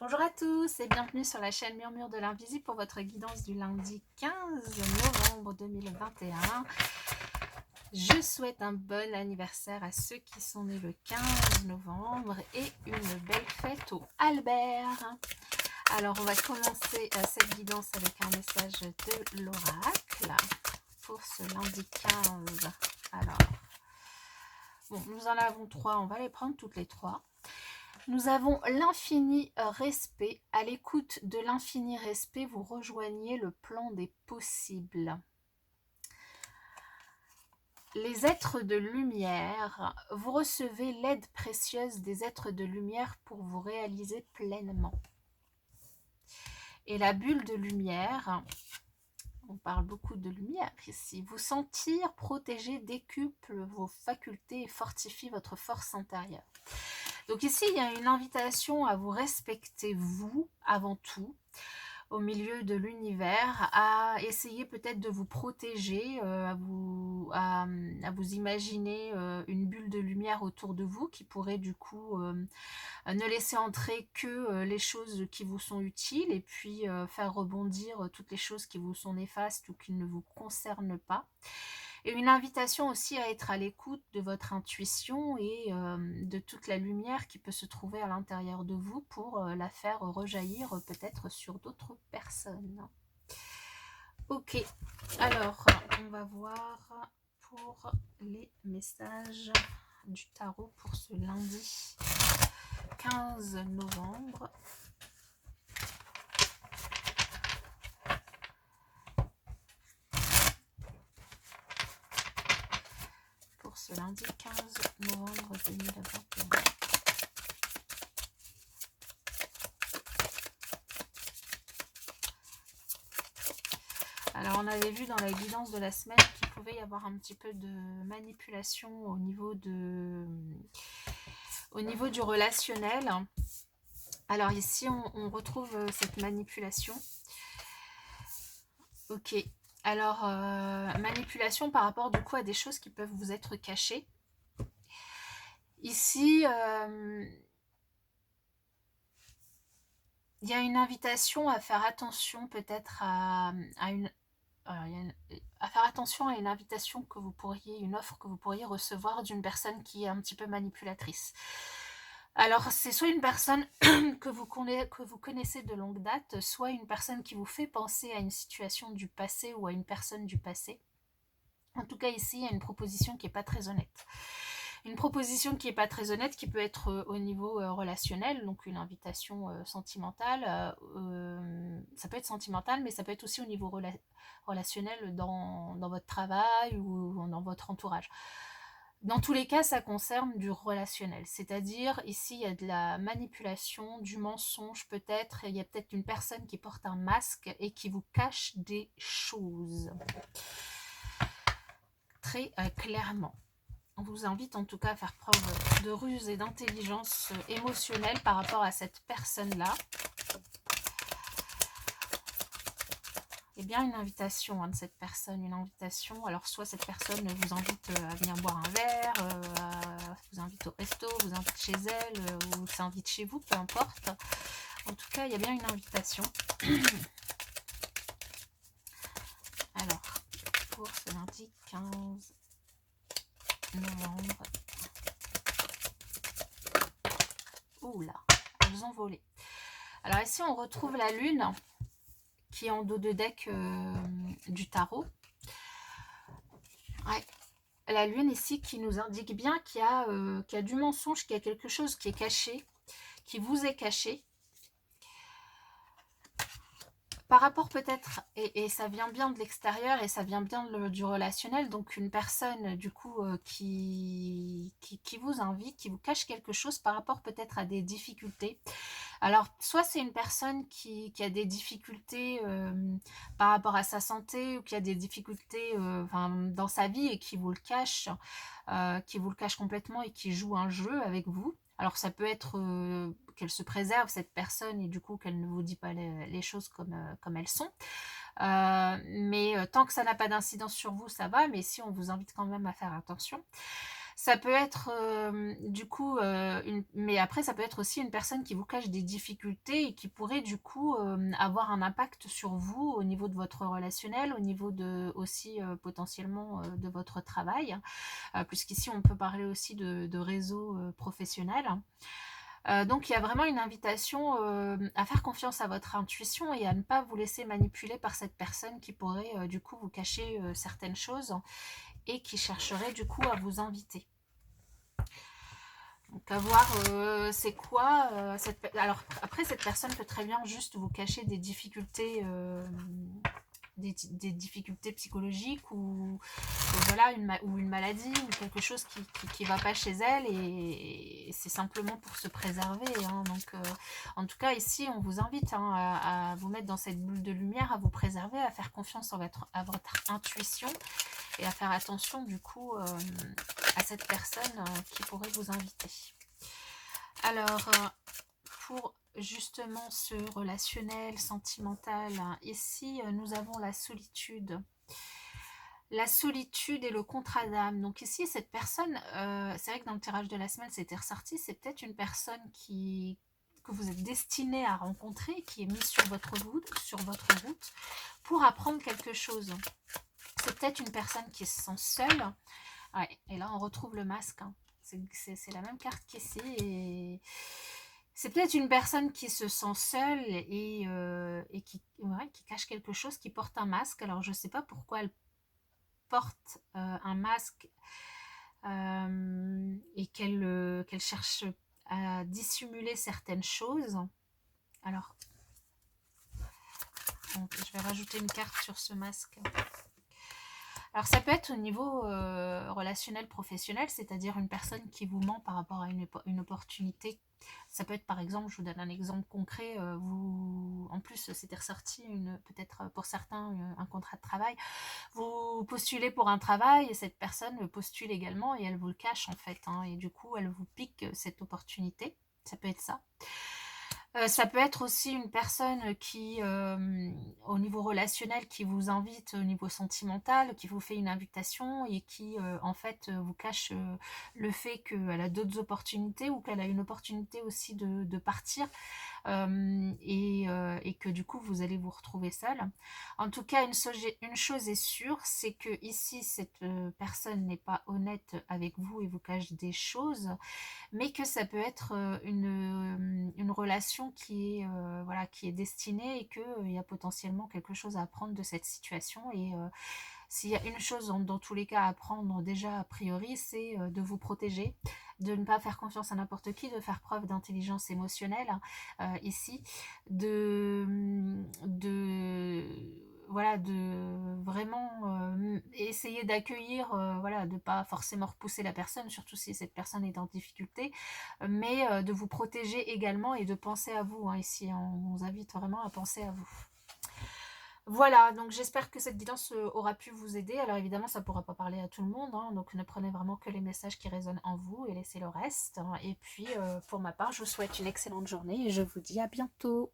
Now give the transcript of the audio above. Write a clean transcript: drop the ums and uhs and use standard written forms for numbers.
Bonjour à tous et bienvenue sur la chaîne Murmure de l'Invisible pour votre guidance du lundi 15 novembre 2021. Je souhaite un bon anniversaire à ceux qui sont nés le 15 novembre et une belle fête au Albert. Alors on va commencer cette guidance avec un message de l'oracle pour ce lundi 15. Alors, bon, nous en avons trois, on va les prendre toutes les trois. Nous avons l'infini respect. À l'écoute de l'infini respect, vous rejoignez le plan des possibles. Les êtres de lumière, vous recevez l'aide précieuse des êtres de lumière pour vous réaliser pleinement. Et la bulle de lumière, on parle beaucoup de lumière ici, vous sentir protégé décuple vos facultés et fortifie votre force intérieure. Donc ici, il y a une invitation à vous respecter, vous, avant tout, au milieu de l'univers, à essayer peut-être de vous protéger, à vous imaginer une bulle de lumière autour de vous qui pourrait du coup ne laisser entrer que les choses qui vous sont utiles et puis faire rebondir toutes les choses qui vous sont néfastes ou qui ne vous concernent pas. Et une invitation aussi à être à l'écoute de votre intuition et de toute la lumière qui peut se trouver à l'intérieur de vous pour la faire rejaillir peut-être sur d'autres personnes. Ok, alors on va voir pour les messages du tarot pour ce lundi 15 novembre. Ce lundi 15 novembre 2021. Alors on avait vu dans la guidance de la semaine qu'il pouvait y avoir un petit peu de manipulation au niveau du relationnel. Alors ici on retrouve cette manipulation. Ok. Alors, manipulation par rapport du coup à des choses qui peuvent vous être cachées. Ici, il y a une invitation à faire attention peut-être à faire attention à une invitation que vous pourriez, une offre que vous pourriez recevoir d'une personne qui est un petit peu manipulatrice. Alors, c'est soit une personne que vous connaissez de longue date, soit une personne qui vous fait penser à une situation du passé ou à une personne du passé. En tout cas, ici, il y a une proposition qui n'est pas très honnête. Une proposition qui n'est pas très honnête, qui peut être au niveau relationnel, donc une invitation sentimentale. Ça peut être sentimental, mais ça peut être aussi au niveau relationnel dans votre travail ou dans votre entourage. Dans tous les cas, ça concerne du relationnel. C'est-à-dire, ici, il y a de la manipulation, du mensonge peut-être. Il y a peut-être une personne qui porte un masque et qui vous cache des choses. Très clairement. On vous invite en tout cas à faire preuve de ruse et d'intelligence émotionnelle par rapport à cette personne-là. Et bien une invitation de cette personne, une invitation. Alors soit cette personne vous invite à venir boire un verre, vous invite au resto, vous invite chez elle, ou s'invite chez vous, peu importe. En tout cas, il y a bien une invitation. Alors, pour ce lundi 15 novembre. Oula, elles ont volé. Alors ici, on retrouve la lune qui est en dos de deck du tarot. Ouais. La lune ici qui nous indique bien qu'il y a du mensonge, qu'il y a quelque chose qui est caché, qui vous est caché. Par rapport peut-être, et ça vient bien de l'extérieur et ça vient bien du relationnel, donc une personne du coup qui vous invite, qui vous cache quelque chose par rapport peut-être à des difficultés. Alors, soit c'est une personne qui a des difficultés par rapport à sa santé ou qui a des difficultés dans sa vie et qui vous le cache complètement et qui joue un jeu avec vous. Alors, ça peut être qu'elle se préserve, cette personne, et du coup, qu'elle ne vous dit pas les choses comme elles sont. Mais tant que ça n'a pas d'incidence sur vous, ça va. Mais si on vous invite quand même à faire attention. Ça peut être, du coup, mais après ça peut être aussi une personne qui vous cache des difficultés et qui pourrait du coup, avoir un impact sur vous au niveau de votre relationnel, au niveau de aussi, potentiellement, de votre travail. Puisqu'ici on peut parler aussi de réseau, professionnel. Donc il y a vraiment une invitation, à faire confiance à votre intuition et à ne pas vous laisser manipuler par cette personne qui pourrait, du coup vous cacher, certaines choses et qui chercherait du coup à vous inviter. Donc à voir c'est quoi alors après cette personne peut très bien juste vous cacher des difficultés des difficultés psychologiques ou voilà ou une maladie ou quelque chose qui va pas chez elle et c'est simplement pour se préserver hein. Donc en tout cas ici on vous invite hein, à vous mettre dans cette bulle de lumière, à vous préserver, à faire confiance à votre intuition et à faire attention du coup à cette personne qui pourrait vous inviter. Alors, pour justement ce relationnel, sentimental, hein, ici, nous avons la solitude. La solitude et le contrat d'âme. Donc ici, cette personne, c'est vrai que dans le tirage de la semaine, c'était ressorti, c'est peut-être une personne que vous êtes destiné à rencontrer, qui est mise sur votre route pour apprendre quelque chose. C'est peut-être une personne qui se sent seule. Ouais, et là, on retrouve le masque. Hein. C'est la même carte qu'ici. Et c'est peut-être une personne qui se sent seule et qui cache quelque chose, qui porte un masque. Alors, je ne sais pas pourquoi elle porte un masque et qu'elle cherche à dissimuler certaines choses. Alors, donc, je vais rajouter une carte sur ce masque. Alors ça peut être au niveau relationnel professionnel, c'est-à-dire une personne qui vous ment par rapport à une opportunité. Ça peut être par exemple, je vous donne un exemple concret, en plus c'était ressorti peut-être pour certains un contrat de travail, vous postulez pour un travail et cette personne postule également et elle vous le cache en fait, hein, et du coup elle vous pique cette opportunité, ça peut être ça. Ça peut être aussi une personne qui, au niveau relationnel, qui vous invite au niveau sentimental, qui vous fait une invitation et qui, en fait, vous cache le fait qu'elle a d'autres opportunités ou qu'elle a une opportunité aussi de partir et que du coup vous allez vous retrouver seul. En tout cas, une chose est sûre, c'est que ici cette personne n'est pas honnête avec vous et vous cache des choses, mais que ça peut être une relation voilà, qui est destinée et qu'il y a potentiellement quelque chose à apprendre de cette situation. Et s'il y a une chose dans tous les cas à apprendre déjà a priori, c'est de vous protéger, de ne pas faire confiance à n'importe qui, de faire preuve d'intelligence émotionnelle ici, de voilà, de vraiment essayer d'accueillir, voilà, de pas forcément repousser la personne, surtout si cette personne est en difficulté, mais de vous protéger également et de penser à vous. Hein, ici, on vous invite vraiment à penser à vous. Voilà, donc j'espère que cette guidance aura pu vous aider. Alors évidemment, ça ne pourra pas parler à tout le monde, hein, donc ne prenez vraiment que les messages qui résonnent en vous et laissez le reste. Hein. Et puis, pour ma part, je vous souhaite une excellente journée et je vous dis à bientôt.